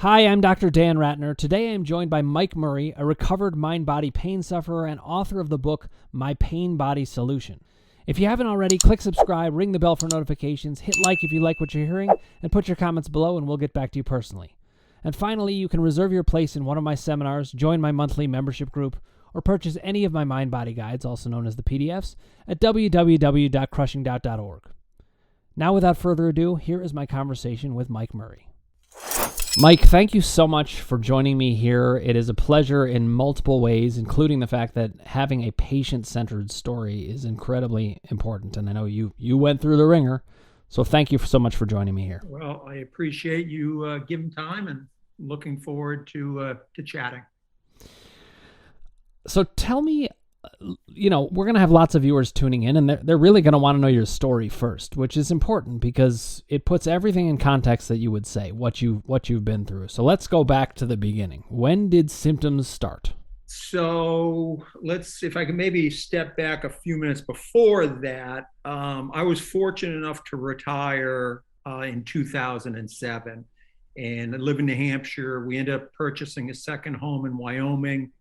Hi, I'm Dr. Dan Ratner. Today I'm joined by Mike Murray, a recovered mind-body pain sufferer and author of the book, My Pain Body Solution. If you haven't already, click subscribe, ring the bell for notifications, hit like if you like what you're hearing, and put your comments below and we'll get back to you personally. And finally, you can reserve your place in one of my seminars, join my monthly membership group, or purchase any of my mind-body guides, also known as the PDFs, at www.crushingdoubt.org. Now, without further ado, here is my conversation with Mike Murray. Mike, thank you so much for joining me here. It is a pleasure in multiple ways, including the fact that having a patient-centered story is incredibly important. And I know you went through the ringer, so thank you so much for joining me here. Well, I appreciate you giving time and looking forward to chatting. So tell me, we're going to have lots of viewers tuning in, and they're really going to want to know your story first, which is important because it puts everything in context that you would say, what you've been through. So let's go back to the beginning. When did symptoms start? So if I can maybe step back a few minutes before that, I was fortunate enough to retire in 2007, and I live in New Hampshire. We ended up purchasing a second home in Wyoming.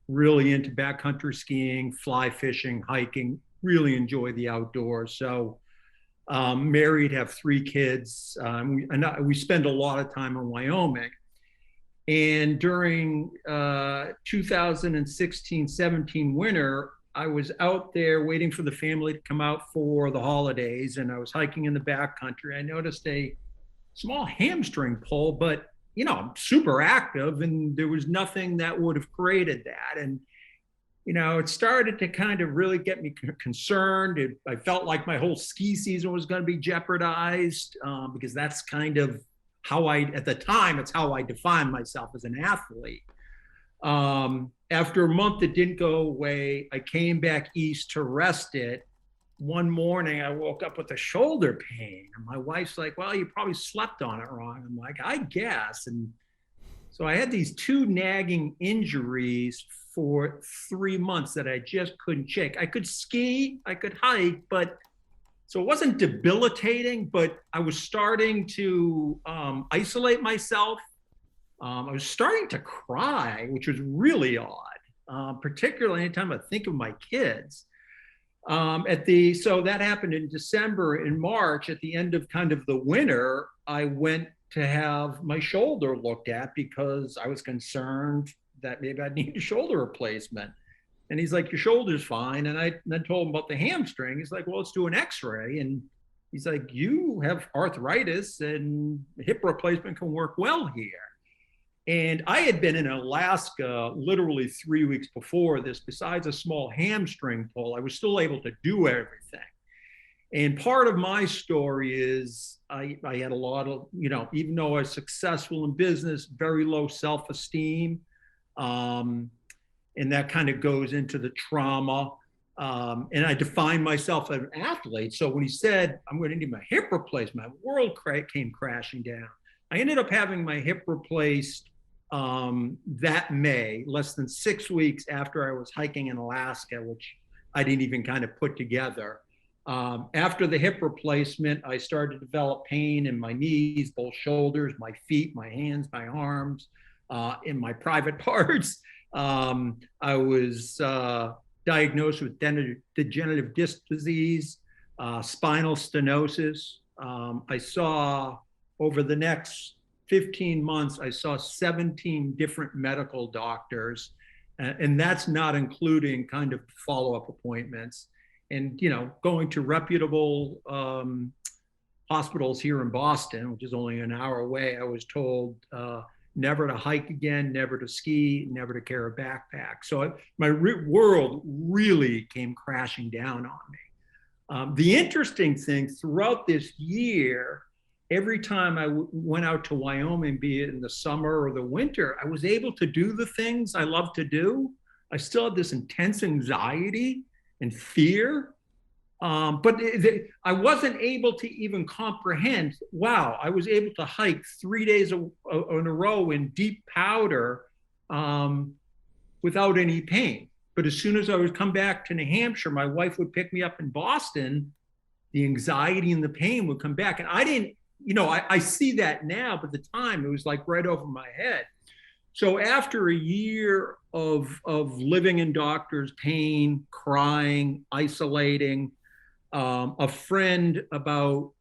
Really into backcountry skiing, fly fishing, hiking, really enjoy the outdoors. So married, have 3 kids. We spend a lot of time in Wyoming. And during 2016-17 winter, I was out there waiting for the family to come out for the holidays, and I was hiking in the backcountry. I noticed a small hamstring pull, but I'm super active, and there was nothing that would have created that. And, it started to kind of really get me concerned. I felt like my whole ski season was going to be jeopardized because that's kind of at the time, it's how I defined myself as an athlete. After a month, it didn't go away. I came back east to rest it. One morning, I woke up with a shoulder pain, and my wife's like, well, you probably slept on it wrong. I'm like, I guess. And so I had these 2 nagging injuries for 3 months that I just couldn't shake. I could ski, I could hike, so it wasn't debilitating, but I was starting to isolate myself. I was starting to cry, which was really odd, particularly anytime I think of my kids. So that happened in December. In March, at the end of kind of the winter, I went to have my shoulder looked at because I was concerned that maybe I'd need a shoulder replacement. And he's like, your shoulder's fine. And I then told him about the hamstring. He's like, well, let's do an x-ray. And he's like, you have arthritis, and hip replacement can work well here. And I had been in Alaska literally 3 weeks before this. Besides a small hamstring pull, I was still able to do everything. And part of my story is I had a lot of, even though I was successful in business, very low self-esteem. And that kind of goes into the trauma. And I defined myself as an athlete. So when he said, I'm going to need my hip replacement, my world came crashing down. I ended up having my hip replaced that May, less than 6 weeks after I was hiking in Alaska, which I didn't even kind of put together. After the hip replacement, I started to develop pain in my knees, both shoulders, my feet, my hands, my arms, in my private parts. I was diagnosed with degenerative disc disease, spinal stenosis. I saw over the next 15 months, I saw 17 different medical doctors, and that's not including kind of follow-up appointments. And, going to reputable hospitals here in Boston, which is only an hour away, I was told never to hike again, never to ski, never to carry a backpack. So my world really came crashing down on me. The interesting thing throughout this year, every time I went out to Wyoming, be it in the summer or the winter, I was able to do the things I love to do. I still had this intense anxiety and fear, but I wasn't able to even comprehend, wow, I was able to hike 3 days in a row in deep powder without any pain. But as soon as I would come back to New Hampshire, my wife would pick me up in Boston, the anxiety and the pain would come back. And I didn't I see that now, but at the time it was like right over my head. So after a year of living in doctor's pain, crying, isolating, a friend about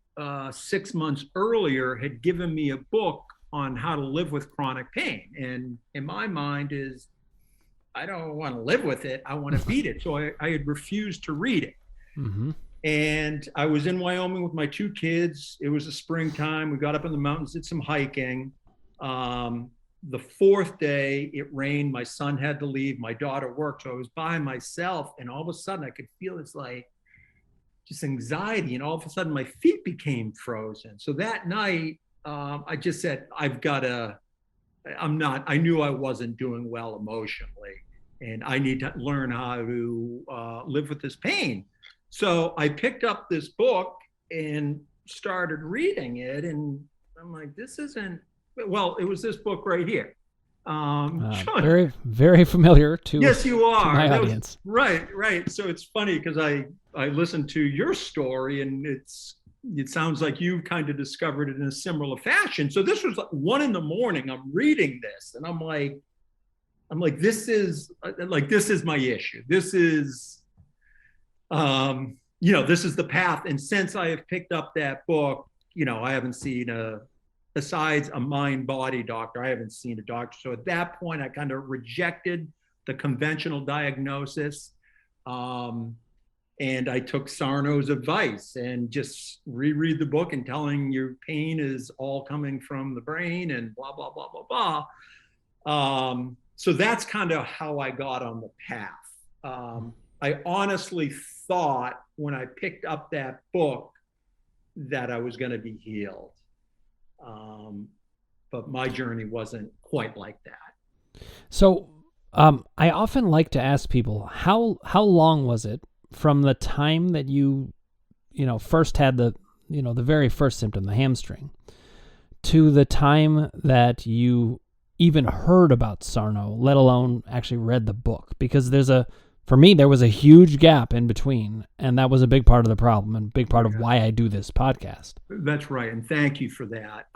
6 months earlier had given me a book on how to live with chronic pain. And in my mind is, I don't want to live with it. I want to beat it. So I had refused to read it. Mm-hmm. And I was in Wyoming with my 2 kids. It was the springtime. We got up in the mountains, did some hiking. The 4th day, it rained. My son had to leave. My daughter worked. So I was by myself. And all of a sudden, I could feel this like just anxiety. And all of a sudden, my feet became frozen. So that night, I just said, I knew I wasn't doing well emotionally. And I need to learn how to live with this pain. So I picked up this book and started reading it. And I'm like, it was this book right here. Very, very familiar to, yes, you are. to my audience. Right. So it's funny because I listened to your story and it sounds like you kind of discovered it in a similar fashion. So this was like 1 a.m. I'm reading this and I'm like, this is my issue. This is, this is the path. And since I have picked up that book, I haven't seen besides a mind-body doctor, I haven't seen a doctor. So at that point, I kind of rejected the conventional diagnosis. And I took Sarno's advice and just reread the book and telling your pain is all coming from the brain and blah, blah, blah, blah, blah. So that's kind of how I got on the path. I honestly thought when I picked up that book that I was going to be healed. But my journey wasn't quite like that. So I often like to ask people, how long was it from the time that you first had the very first symptom, the hamstring, to the time that you even heard about Sarno, let alone actually read the book? Because for me, there was a huge gap in between, and that was a big part of the problem and a big part of why I do this podcast. That's right, and thank you for that.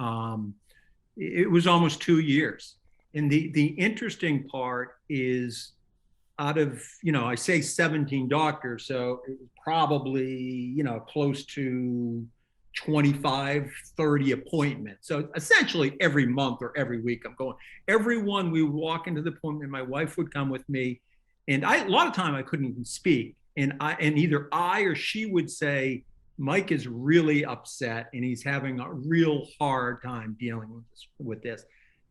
It was almost 2 years. And the interesting part is out of, I say 17 doctors, so it was probably, close to 25, 30 appointments. So essentially every month or every week I'm going. Every one we would walk into the appointment, my wife would come with me. And a lot of time I couldn't even speak. And either I or she would say, Mike is really upset and he's having a real hard time dealing with this.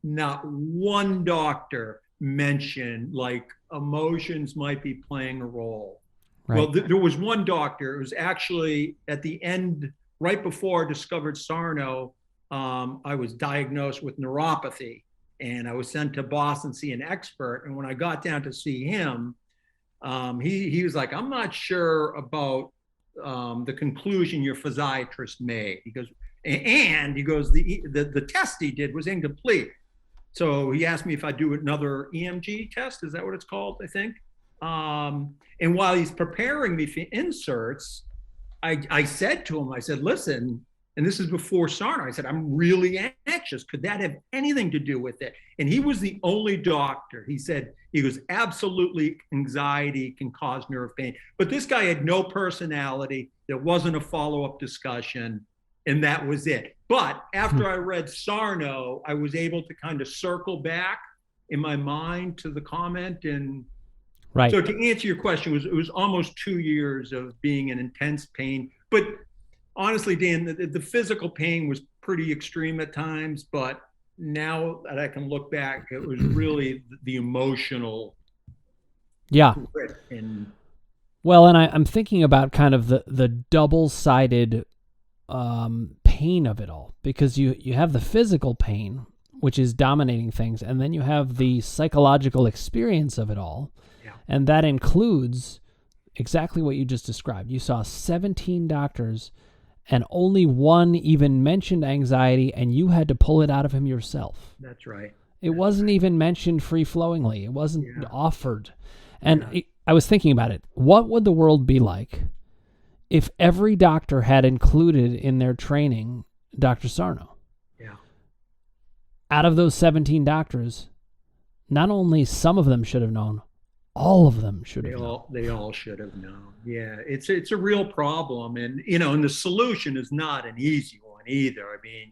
Not one doctor mentioned like emotions might be playing a role. Right. Well, there was one doctor. It was actually at the end, right before I discovered Sarno, I was diagnosed with neuropathy. And I was sent to Boston to see an expert. And when I got down to see him, he was like, I'm not sure about the conclusion your physiatrist made. He goes, the test he did was incomplete. So he asked me if I'd do another EMG test. Is that what it's called, I think? And while he's preparing me for inserts, I said to him, I said, listen, and this is before Sarno, I said, I'm really anxious. Could that have anything to do with it? And he was the only doctor. He goes, absolutely, anxiety can cause nerve pain. But this guy had no personality. There wasn't a follow-up discussion, and that was it. But after I read Sarno, I was able to kind of circle back in my mind to the comment. And right. So to answer your question, it was almost 2 years of being in intense pain. But honestly, Dan, the physical pain was pretty extreme at times, but now that I can look back, it was really the emotional. Yeah. And I'm thinking about kind of the double-sided pain of it all, because you have the physical pain, which is dominating things, and then you have the psychological experience of it all, and that includes exactly what you just described. You saw 17 doctors, and only one even mentioned anxiety, and you had to pull it out of him yourself. That's right. It wasn't even mentioned free-flowingly. It wasn't offered. And I was thinking about it. What would the world be like if every doctor had included in their training Dr. Sarno. Yeah. Out of those 17 doctors, not only some of them should have known, all of them should have known. They all should have known. Yeah, it's a real problem, and and the solution is not an easy one either. I mean,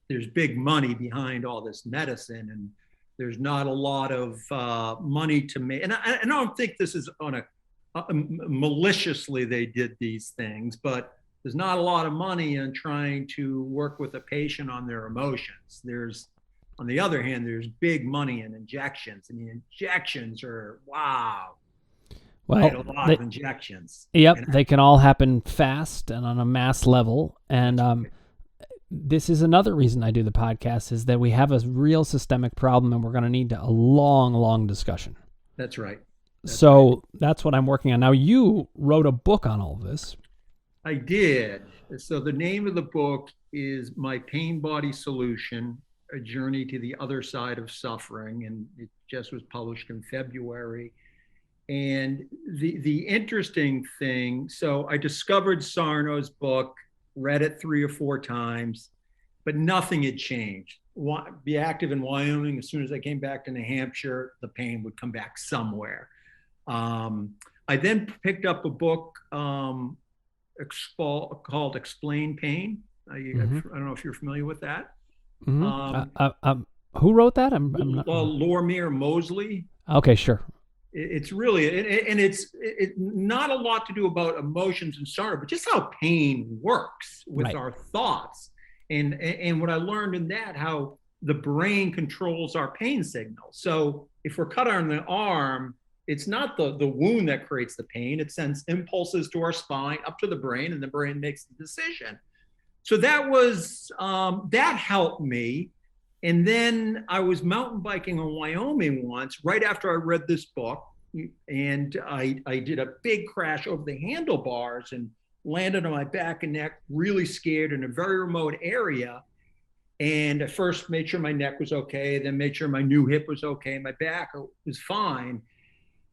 there's big money behind all this medicine, and there's not a lot of money to make. And I don't think this is on a maliciously they did these things, but there's not a lot of money in trying to work with a patient on their emotions. On the other hand, there's big money in injections, and the injections are, wow. Well, a lot of injections. Yep, they can all happen fast and on a mass level. And this is another reason I do the podcast, is that we have a real systemic problem, and we're going to need a long, long discussion. That's right. That's what I'm working on. Now, you wrote a book on all this. I did. So the name of the book is My Pain Body Solution, A Journey to the Other Side of Suffering, and it just was published in February. And the interesting thing, so I discovered Sarno's book, read it 3 or 4 times, but nothing had changed. Be active in Wyoming. As soon as I came back to New Hampshire, the pain would come back somewhere. I then picked up a book called Explain Pain. I don't know if you're familiar with that. Mm-hmm. Who wrote that? I'm not. Lorimer Moseley. Okay, sure. It's really, and it's not a lot to do about emotions and sorrow, but just how pain works with our thoughts. And what I learned in that, how the brain controls our pain signals. So if we're cut on the arm, it's not the wound that creates the pain. It sends impulses to our spine up to the brain, and the brain makes the decision. So that was, that helped me. And then I was mountain biking in Wyoming once, right after I read this book, and I did a big crash over the handlebars and landed on my back and neck, really scared, in a very remote area. And at first made sure my neck was okay, then made sure my new hip was okay, my back was fine.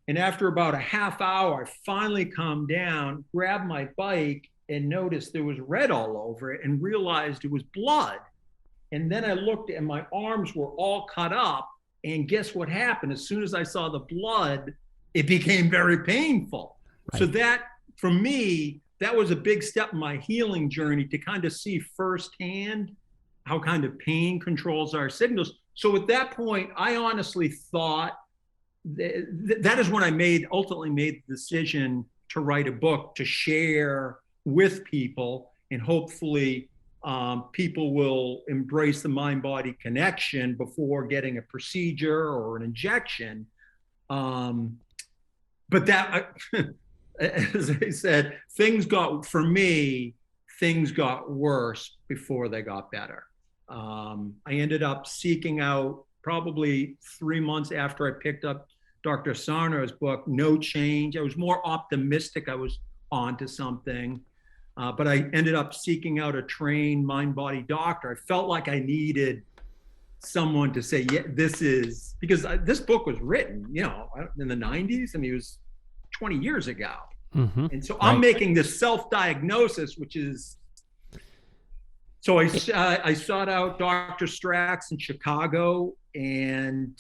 And after about a half hour, I finally calmed down, grabbed my bike, and noticed there was red all over it, and realized it was blood. And then I looked, and my arms were all cut up. And guess what happened? As soon as I saw the blood, it became very painful. Right. So that, for me, that was a big step in my healing journey, to kind of see firsthand how kind of pain controls our signals. So at that point, I honestly thought that is when I ultimately made the decision to write a book to share with people, and hopefully people will embrace the mind-body connection before getting a procedure or an injection. But that, as I said, things got worse before they got better. I ended up seeking out, probably 3 months after I picked up Dr. Sarno's book, no change. I was more optimistic I was onto something. But I ended up seeking out a trained mind-body doctor. I felt like I needed someone to say, yeah, this is, because this book was written, in the 90s. I mean, it was 20 years ago. Mm-hmm. And so I'm making this self-diagnosis, which is, so I sought out Dr. Strax in Chicago, and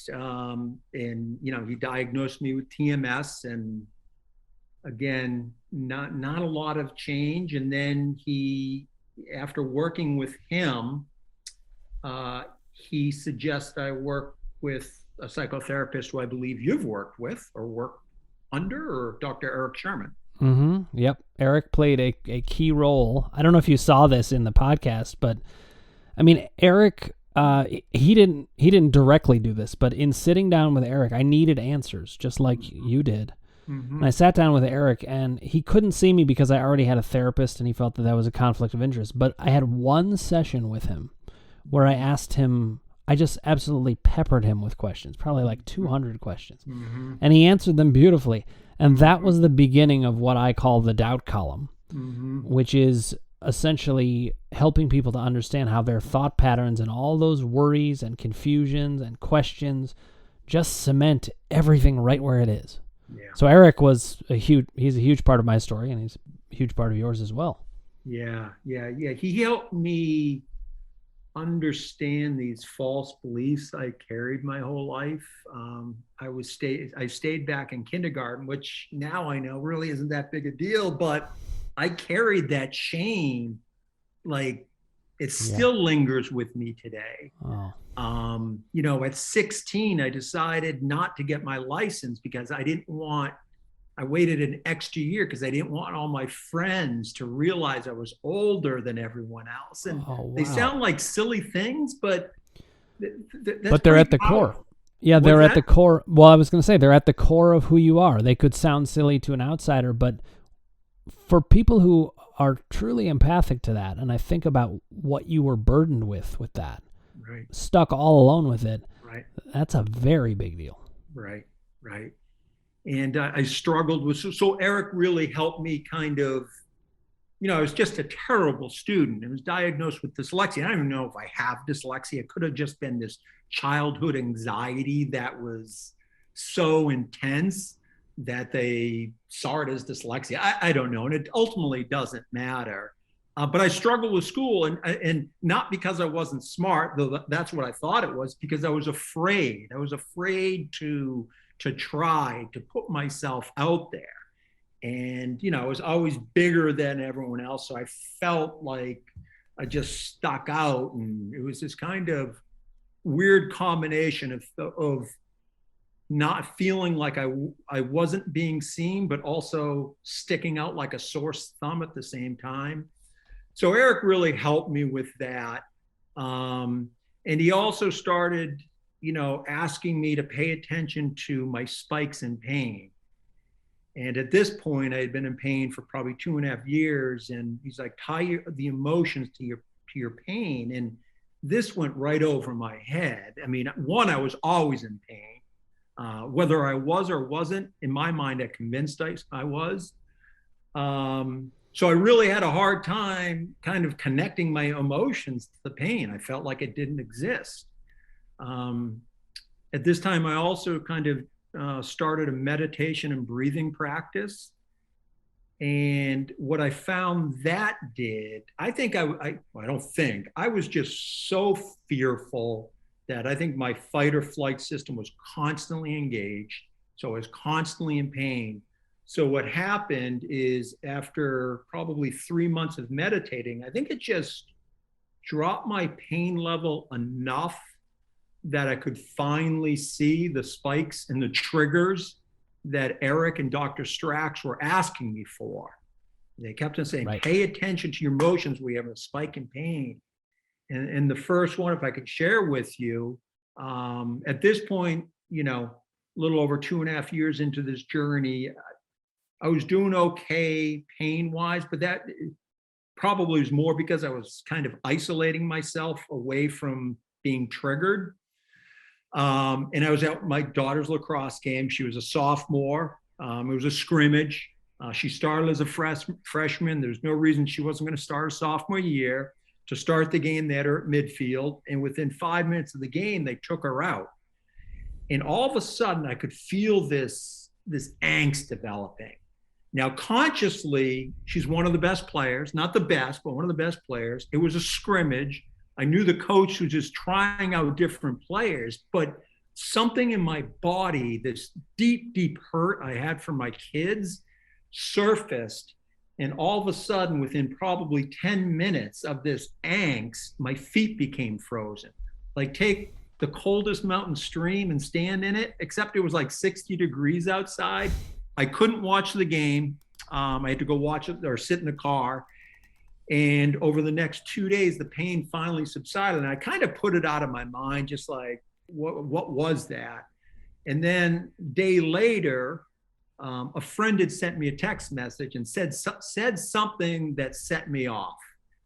he diagnosed me with TMS, and again, not a lot of change. And then after working with him, he suggests I work with a psychotherapist who I believe you've worked with or worked under, or Dr. Eric Sherman. Mm-hmm. Yep. Eric played a key role. I don't know if you saw this in the podcast, but I mean, Eric, he didn't directly do this, but in sitting down with Eric, I needed answers, just like you did. Mm-hmm. And I sat down with Eric, and he couldn't see me because I already had a therapist, and he felt that was a conflict of interest. But I had one session with him where I asked him, I just absolutely peppered him with questions, probably like 200 questions. Mm-hmm. And he answered them beautifully. And that was the beginning of what I call the doubt column, mm-hmm. which is essentially helping people to understand how their thought patterns and all those worries and confusions and questions just cement everything right where it is. Yeah. So Eric he's a huge part of my story, and he's a huge part of yours as well. Yeah. He helped me understand these false beliefs I carried my whole life. I stayed back in kindergarten, which now I know really isn't that big a deal, but I carried that shame like it Yeah. still lingers with me today. Oh. At 16, I decided not to get my license because I waited an extra year because I didn't want all my friends to realize I was older than everyone else. And Oh, they wow. sound like silly things, but that's But they're pretty at the core. powerful. Yeah, What's they're at that? the core. Well, I was going to say they're at the core of who you are. They could sound silly to an outsider, but for people who are truly empathic to that, and I think about what you were burdened with that, Right, stuck all alone with it, right, that's a very big deal. right, right. And I struggled with, so Eric really helped me kind of, I was just a terrible student. I was diagnosed with dyslexia. I don't even know if I have dyslexia. It could have just been this childhood anxiety that was so intense that they saw it as dyslexia. I don't know. And it ultimately doesn't matter. But I struggled with school, and not because I wasn't smart, though that's what I thought it was, because I was afraid. I was afraid to try to put myself out there. And I was always bigger than everyone else, so I felt like I just stuck out, and it was this kind of weird combination of not feeling like I wasn't being seen, but also sticking out like a sore thumb at the same time. So Eric really helped me with that. And he also started asking me to pay attention to my spikes in pain. And at this point, I had been in pain for probably 2.5 years. And he's like, tie the emotions to your pain. And this went right over my head. I mean, one, I was always in pain. Whether I was or wasn't, in my mind, I convinced I was. So I really had a hard time kind of connecting my emotions to the pain. I felt like it didn't exist. Um, at this time, I also kind of started a meditation and breathing practice. And what I found that did, I think well, I don't think, I was just so fearful that I think my fight or flight system was constantly engaged. So I was constantly in pain. So what happened is after probably 3 months of meditating, I think it just dropped my pain level enough that I could finally see the spikes and the triggers that Eric and Dr. Strax were asking me for. They kept on saying, Right. pay attention to your emotions. We have a spike in pain. And the first one, if I could share with you, at this point, a little over 2.5 years into this journey, I was doing okay pain wise, but that probably was more because I was kind of isolating myself away from being triggered. And I was at my daughter's lacrosse game. She was a sophomore. It was a scrimmage. She started as a freshman. There's no reason she wasn't going to start her sophomore year. To start the game, they had her at midfield. And within 5 minutes of the game, they took her out. And all of a sudden, I could feel this angst developing. Now, consciously, she's one of the best players, not the best, but one of the best players. It was a scrimmage. I knew the coach was just trying out different players, but something in my body, this deep, deep hurt I had for my kids, surfaced. And all of a sudden, within probably 10 minutes of this angst, my feet became frozen. Like, take the coldest mountain stream and stand in it, except it was like 60 degrees outside. I couldn't watch the game. I had to go watch it or sit in the car. And over the next 2 days, the pain finally subsided. And I kind of put it out of my mind, just like, what was that? And then a day later, a friend had sent me a text message and said something that set me off.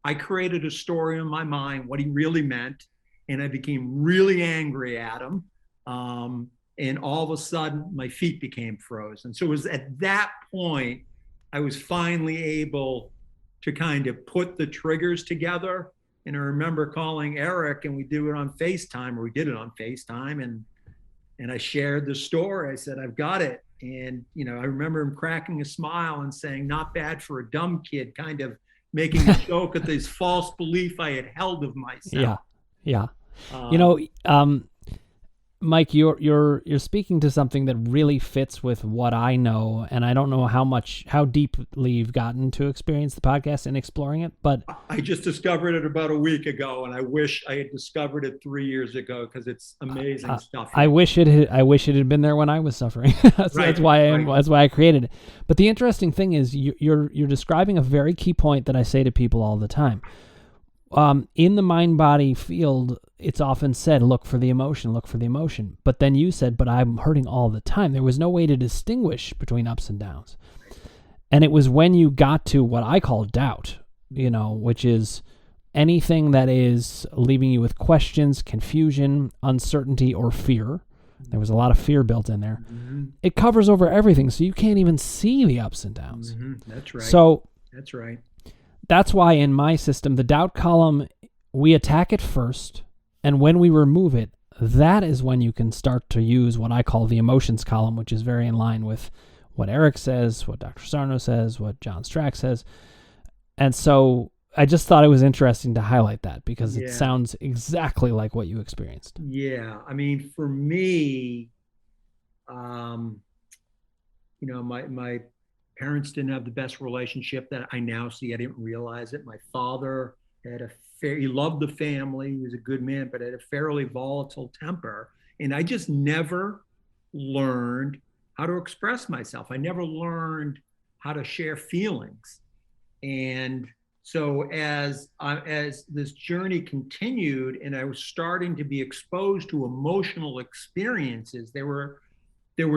I created a story in my mind, what he really meant. And I became really angry at him. And all of a sudden, my feet became frozen. So it was at that point, I was finally able to kind of put the triggers together. And I remember calling Eric, and we did it on FaceTime, and I shared the story. I said, I've got it. And I remember him cracking a smile and saying, not bad for a dumb kid, kind of making a joke at this false belief I had held of Yeah. myself. Yeah. You Um, know, Mike, you're speaking to something that really fits with what I know, and I don't know how deeply you've gotten to experience the podcast and exploring it, but I just discovered it about a week ago, and I wish I had discovered it 3 years ago because it's amazing stuff I here. wish I wish it had been there when I was suffering. Right, That's why I created it. But the interesting thing is you're describing a very key point that I say to people all the time. In the mind-body field, it's often said, look for the emotion, look for the emotion. But then you said, but I'm hurting all the time. There was no way to distinguish between ups and downs. And it was when you got to what I call doubt, which is anything that is leaving you with questions, confusion, uncertainty, or fear. There was a lot of fear built in there. Mm-hmm. It covers over everything, so you can't even see the ups and downs. Mm-hmm. That's right. So that's right. That's why in my system, the doubt column, we attack it first, and when we remove it, that is when you can start to use what I call the emotions column, which is very in line with what Eric says, what Dr. Sarno says, what John Strack says. And so I just thought it was interesting to highlight that because it sounds exactly like what you experienced. Yeah. I mean, for me, my parents didn't have the best relationship that I now see. I didn't realize it. My father he loved the family. He was a good man, but had a fairly volatile temper. And I just never learned how to express myself. I never learned how to share feelings. And so as this journey continued and I was starting to be exposed to emotional experiences, they were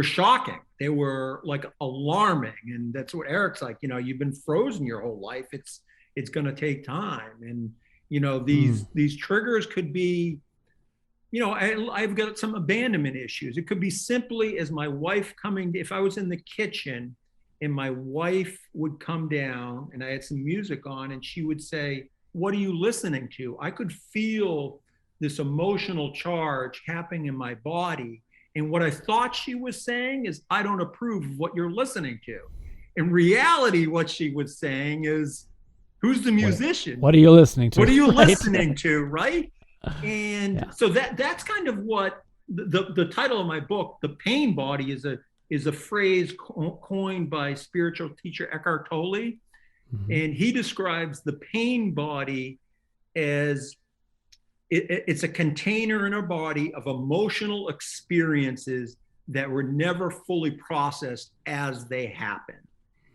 shocking. They were like alarming. And that's what Eric's like, you've been frozen your whole life. It's going to take time. And, these triggers could be, I've got some abandonment issues. It could be simply as my wife if I was in the kitchen and my wife would come down and I had some music on and she would say, "What are you listening to?" I could feel this emotional charge happening in my body. And what I thought she was saying is, "I don't approve of what you're listening to." In reality, what she was saying is, "Who's the musician? What are you listening to? What are you right? listening to?" Right? And so that's kind of what the title of my book, "The Pain Body," is a phrase coined by spiritual teacher Eckhart Tolle. Mm-hmm. And he describes the pain body as it's a container in our body of emotional experiences that were never fully processed as they happened.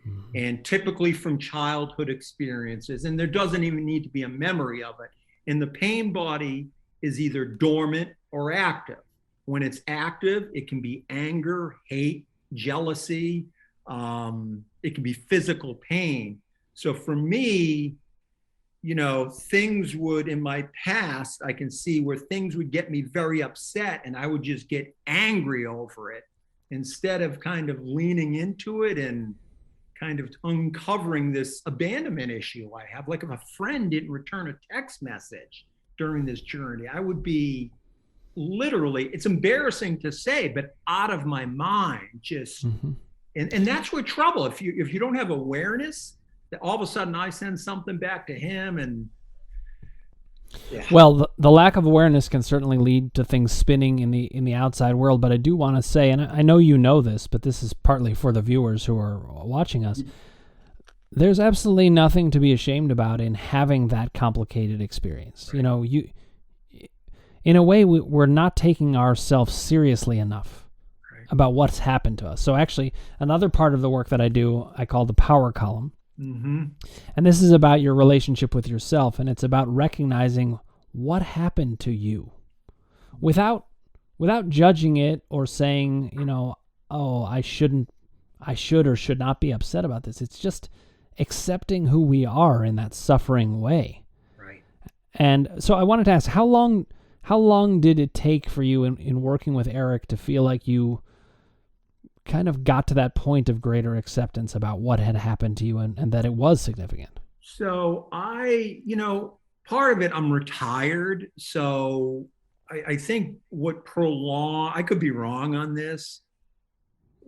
Mm-hmm. And typically from childhood experiences. And there doesn't even need to be a memory of it. And the pain body is either dormant or active. When it's active, it can be anger, hate, jealousy. It can be physical pain. So for me, things would in my past, I can see where things would get me very upset and I would just get angry over it instead of kind of leaning into it and kind of uncovering this abandonment issue I have. Like if a friend didn't return a text message during this journey, I would be literally, it's embarrassing to say, but out of my mind, just, mm-hmm. and that's where trouble, if you don't have awareness, that all of a sudden I send something back to him and Well, the lack of awareness can certainly lead to things spinning in the outside world, but I do want to say, and I know you know this, but this is partly for the viewers who are watching us, there's absolutely nothing to be ashamed about in having that complicated experience. Right. You in a way, we're not taking ourselves seriously enough about what's happened to us. So actually, another part of the work that I do, I call the power column. Mm-hmm. And this is about your relationship with yourself, and it's about recognizing what happened to you without judging it or saying, oh, I should or should not be upset about this. It's just accepting who we are in that suffering way. Right. And so I wanted to ask, how long did it take for you in working with Eric to feel like you kind of got to that point of greater acceptance about what had happened to you and that it was significant? So part of it, I'm retired. So I think I could be wrong on this.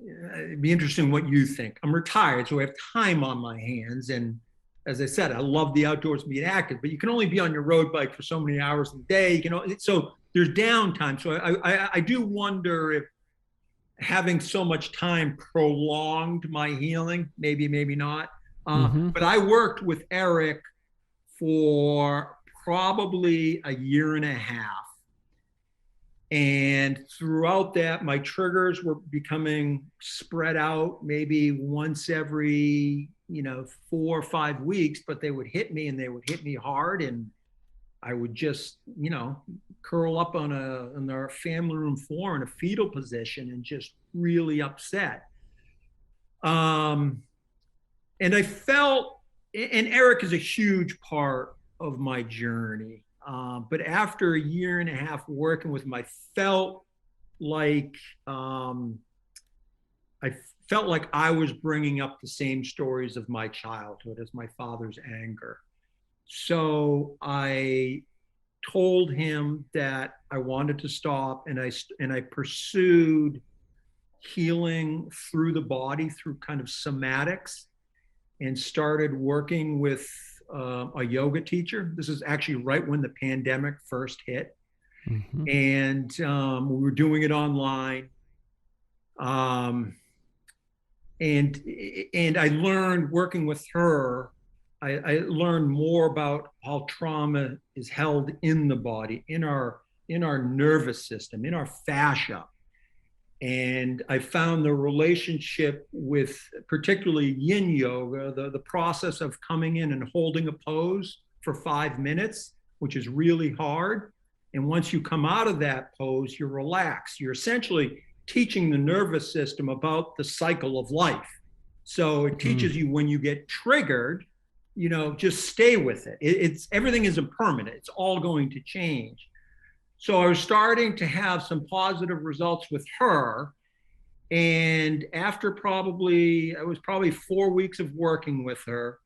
It'd be interesting what you think. I'm retired, so I have time on my hands. And as I said, I love the outdoors and being active, but you can only be on your road bike for so many hours a day. So there's downtime. So I do wonder if having so much time prolonged my healing, maybe not. But I worked with Eric for probably a year and a half. And throughout that, my triggers were becoming spread out maybe once every, 4 or 5 weeks, but they would hit me and they would hit me hard. And I would just, curl up on our family room floor in a fetal position and just really upset. And I felt, and Eric is a huge part of my journey. But after a year and a half working with him, I felt like I was bringing up the same stories of my childhood as my father's anger. So I told him that I wanted to stop, and I pursued healing through the body, through kind of somatics, and started working with a yoga teacher. This is actually right when the pandemic first hit. Mm-hmm. And we were doing it online. And I learned, working with her, I learned more about how trauma is held in the body, in our nervous system, in our fascia. And I found the relationship with particularly Yin Yoga, the process of coming in and holding a pose for 5 minutes, which is really hard. And once you come out of that pose, you're relaxed. You're essentially teaching the nervous system about the cycle of life. So it teaches you, when you get triggered, just stay with it. It's everything isn't permanent. It's all going to change. So I was starting to have some positive results with her. And after it was probably 4 weeks of working with her.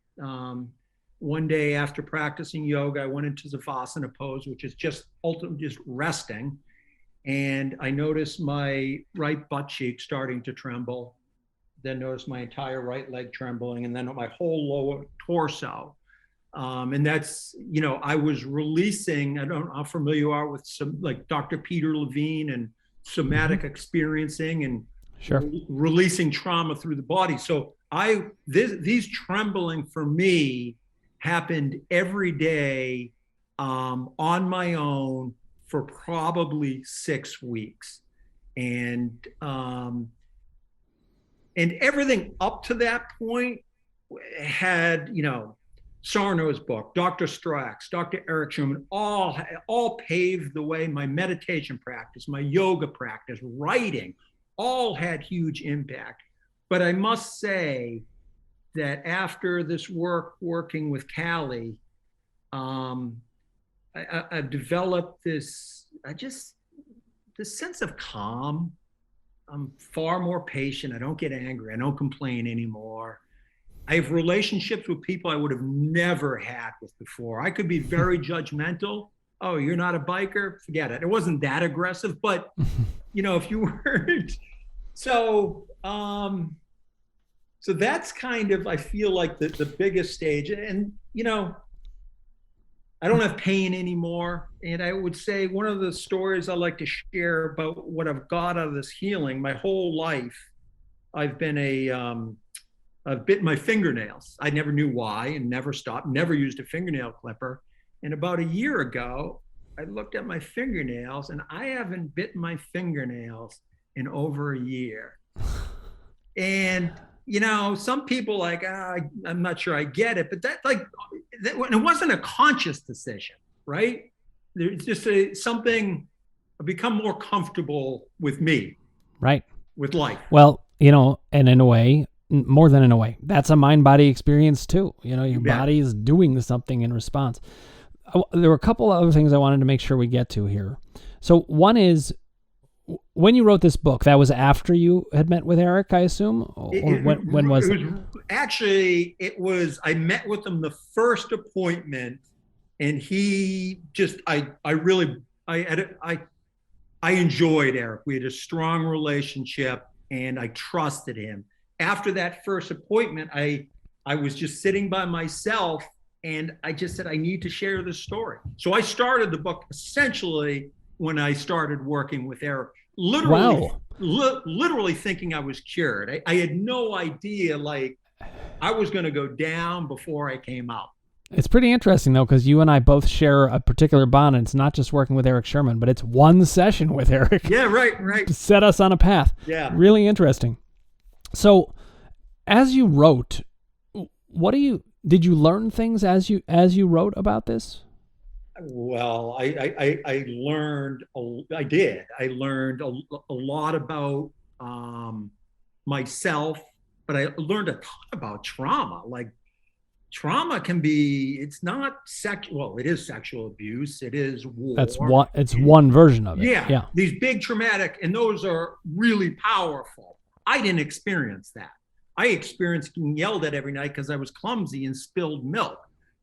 One day after practicing yoga, I went into Savasana pose, which is just ultimately just resting. And I noticed my right butt cheek starting to tremble, then noticed my entire right leg trembling, and then my whole lower torso. And that's, I was releasing, I don't know how familiar you are with some, like Dr. Peter Levine and somatic experiencing and releasing trauma through the body. So these trembling for me happened every day on my own for probably 6 weeks. And everything up to that point had, Sarno's book, Dr. Strax, Dr. Eric Sherman, all paved the way. My meditation practice, my yoga practice, writing, all had huge impact. But I must say that after this working with Callie, I developed this sense of calm. I'm far more patient. I don't get angry. I don't complain anymore. I have relationships with people I would have never had with before. I could be very judgmental. Oh, you're not a biker? Forget it. It wasn't that aggressive, but if you weren't. So that's kind of, I feel like the biggest stage. And, I don't have pain anymore. And I would say one of the stories I like to share about what I've got out of this healing, my whole life, I've bitten my fingernails. I never knew why and never stopped, never used a fingernail clipper. And about a year ago, I looked at my fingernails and I haven't bitten my fingernails in over a year. And, some people I'm not sure I get it, but it wasn't a conscious decision, right? It's just something, I've become more comfortable with me. Right. With life. Well, and in a way, more than in a way, that's a mind-body experience too. Your body is doing something in response. There were a couple of other things I wanted to make sure we get to here. So one is, when you wrote this book, that was after you had met with Eric, I assume? When was it? Actually, I met with him the first appointment, and he just, I enjoyed Eric. We had a strong relationship and I trusted him. After that first appointment, I I was just sitting by myself, and I just said, I need to share this story. So I started the book essentially when I started working with Eric, literally, Wow. literally thinking I was cured. I had no idea, like, I was going to go down before I came out. It's pretty interesting, though, because you and I both share a particular bond, and it's not just working with Eric Sherman, but it's one session with Eric. Yeah, right. Set us on a path. Yeah. Really interesting. So, as you wrote, did you learn things as you wrote about this? Well, I learned, I learned a lot about myself, but I learned a ton about trauma. Like, trauma can be, it's not sexual. Well, it is sexual abuse. It is war. It's one version of it. Yeah. These big traumatic, and those are really powerful. I didn't experience that. I experienced getting yelled at every night because I was clumsy and spilled milk.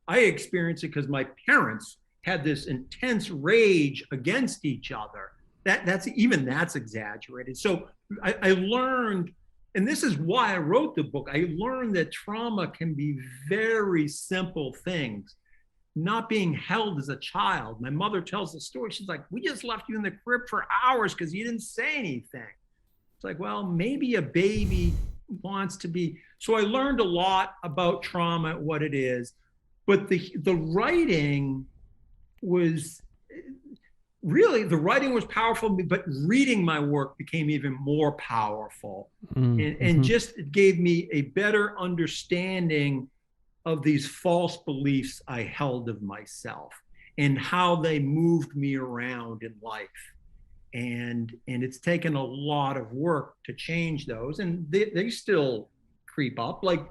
I experienced it because my parents had this intense rage against each other. That's exaggerated. So I learned, and this is why I wrote the book, I learned that trauma can be very simple things. Not being held as a child. My mother tells the story. She's like, we just left you in the crib for hours because you didn't say anything. It's like, well, maybe a baby wants to be. So I learned a lot about trauma, what it is. But the writing was really, the writing was powerful, but reading my work became even more powerful. And just it gave me a better understanding of these false beliefs I held of myself and how they moved me around in life. And it's taken a lot of work to change those. And they still creep up. Like,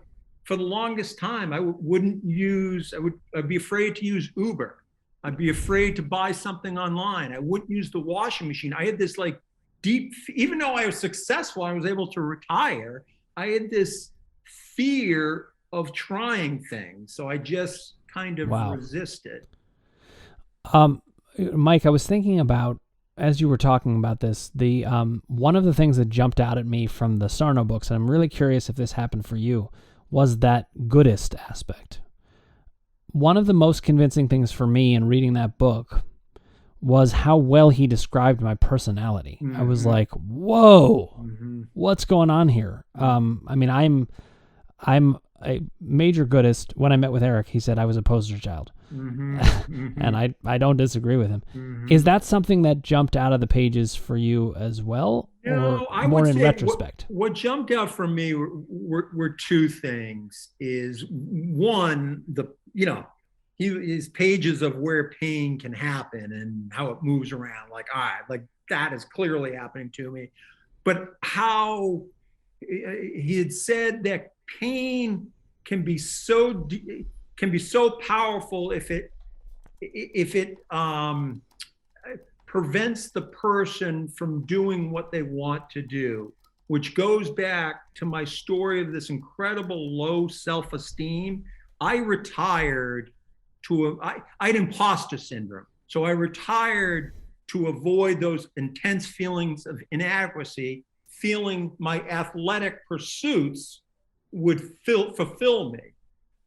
for the longest time, I'd be afraid to use Uber. I'd be afraid to buy something online. I wouldn't use the washing machine. I had this like deep, even though I was successful, I was able to retire. I had this fear of trying things. So I just kind of resisted. Mike, I was thinking about, as you were talking about this, the one of the things that jumped out at me from the Sarno books, and I'm really curious if this happened for you, was that goodist aspect. One of the most convincing things for me in reading that book was how well he described my personality. Mm-hmm. I was like, whoa, what's going on here? I mean, I'm a major goodist. When I met with Eric, he said I was a poster child. And I don't disagree with him. Is that something that jumped out of the pages for you as well? No, or more in retrospect? What jumped out for me were two things. Is one, his pages of where pain can happen and how it moves around. Like, all right, like that is clearly happening to me. But how he had said that pain can be so powerful if it prevents the person from doing what they want to do, which goes back to my story of this incredible low self-esteem. I retired I had imposter syndrome. So I retired to avoid those intense feelings of inadequacy, feeling my athletic pursuits would fulfill me.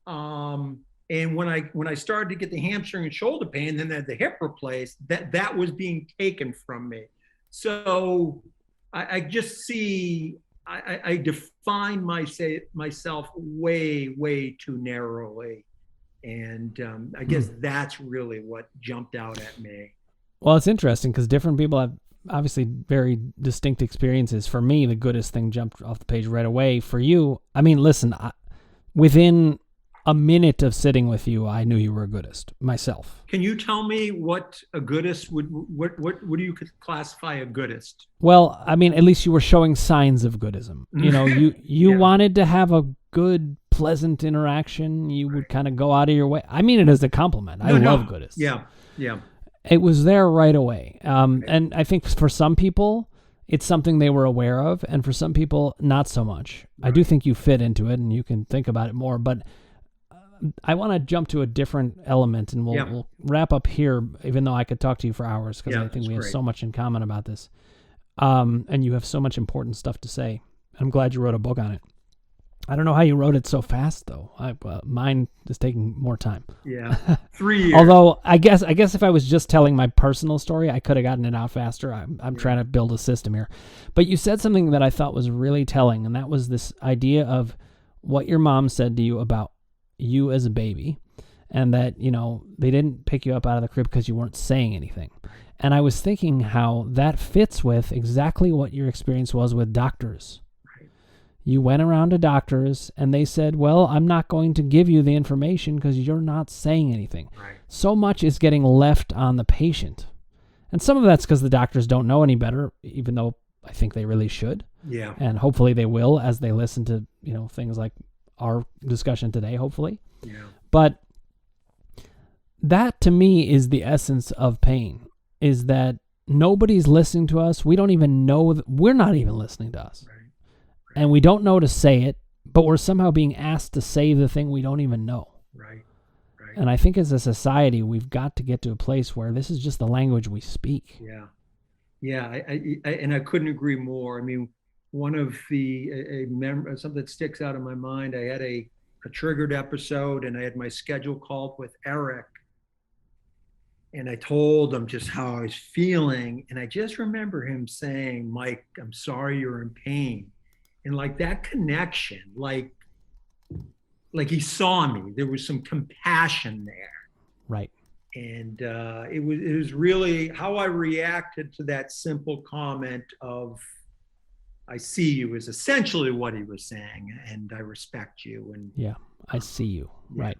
And when I started to get the hamstring and shoulder pain, then the hip replaced, that was being taken from me. So I just see, I define myself way too narrowly. And I guess that's really what jumped out at me. Well, it's interesting because different people have obviously very distinct experiences. For me, the goodest thing jumped off the page right away. For you, I mean, listen, within a minute of sitting with you, I knew you were a goodist myself. Can you tell me what a goodist what do you classify a goodist? Well, I mean, at least you were showing signs of goodism. You know, you wanted to have a good, pleasant interaction. You would kind of go out of your way. I mean it as a compliment. I love goodists. Yeah. It was there right away. And I think for some people, it's something they were aware of, and for some people, not so much. Right. I do think you fit into it, and you can think about it more, but I want to jump to a different element, and we'll wrap up here, even though I could talk to you for hours, because I think we have so much in common about this. And you have so much important stuff to say. I'm glad you wrote a book on it. I don't know how you wrote it so fast, though. Mine is taking more time. Yeah, 3 years. Although I guess if I was just telling my personal story, I could have gotten it out faster. I'm trying to build a system here. But you said something that I thought was really telling, and that was this idea of what your mom said to you about you as a baby, and that, you know, they didn't pick you up out of the crib because you weren't saying anything. And I was thinking how that fits with exactly what your experience was with doctors. You went around to doctors and they said, well, I'm not going to give you the information because you're not saying anything. Right. So much is getting left on the patient. And some of that's because the doctors don't know any better, even though I think they really should. Yeah. And hopefully they will as they listen to, you know, things like our discussion today, hopefully. Yeah. But that to me is the essence of pain, is that nobody's listening to us. We don't even know that we're not even listening to us. Right. And we don't know to say it, but we're somehow being asked to say the thing we don't even know. Right. Right. And I think as a society, we've got to get to a place where this is just the language we speak. Yeah. Yeah. I couldn't agree more. I mean, one of something that sticks out in my mind, I had a triggered episode and I had my schedule called with Eric. And I told him just how I was feeling. And I just remember him saying, Mike, I'm sorry you're in pain. And like that connection, like he saw me. There was some compassion there. Right. And it was really how I reacted to that simple comment of, I see you, is essentially what he was saying, and I respect you. And yeah, I see you. Yeah. Right.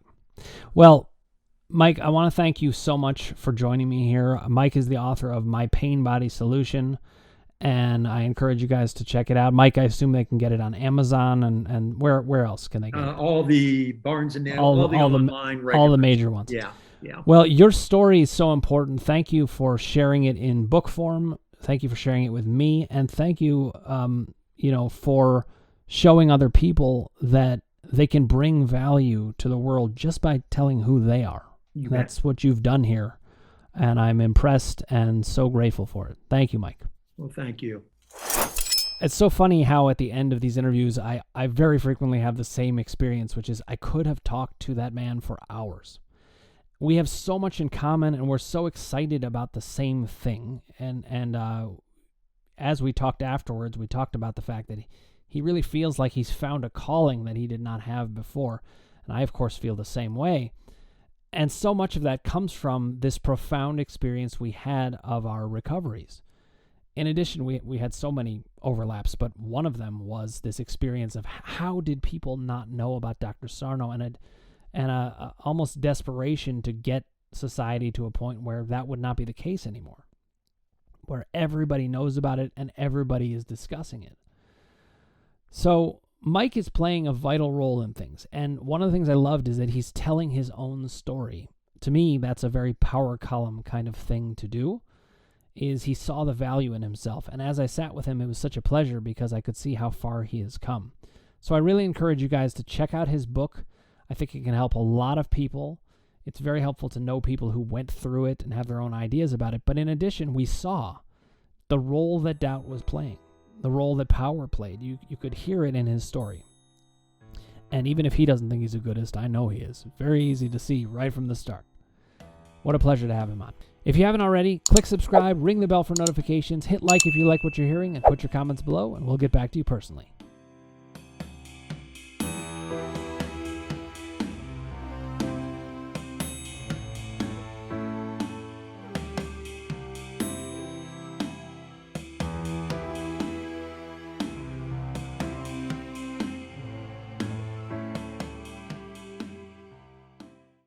Well, Mike, I want to thank you so much for joining me here. Mike is the author of My Pain Body Solution, and I encourage you guys to check it out. Mike, I assume they can get it on Amazon, and where else can they get it? All the Barnes and Noble, all the online, all the major ones. Yeah, yeah. Well, your story is so important. Thank you for sharing it in book form. Thank you for sharing it with me, and thank you, for showing other people that they can bring value to the world just by telling who they are. That's what you've done here, and I'm impressed and so grateful for it. Thank you, Mike. Well, thank you. It's so funny how at the end of these interviews, I very frequently have the same experience, which is I could have talked to that man for hours. We have so much in common, and we're so excited about the same thing. And as we talked afterwards, we talked about the fact that he really feels like he's found a calling that he did not have before. And I, of course, feel the same way. And so much of that comes from this profound experience we had of our recoveries. In addition, we had so many overlaps, but one of them was this experience of how did people not know about Dr. Sarno, and a almost desperation to get society to a point where that would not be the case anymore, where everybody knows about it and everybody is discussing it. So Mike is playing a vital role in things, and one of the things I loved is that he's telling his own story. To me, that's a very power column kind of thing to do, is he saw the value in himself. And as I sat with him, it was such a pleasure because I could see how far he has come. So I really encourage you guys to check out his book. I think it can help a lot of people. It's very helpful to know people who went through it and have their own ideas about it. But in addition, we saw the role that doubt was playing, the role that power played. You could hear it in his story. And even if he doesn't think he's a goodist, I know he is. Very easy to see right from the start. What a pleasure to have him on. If you haven't already, click subscribe, ring the bell for notifications, hit like if you like what you're hearing, and put your comments below, and we'll get back to you personally.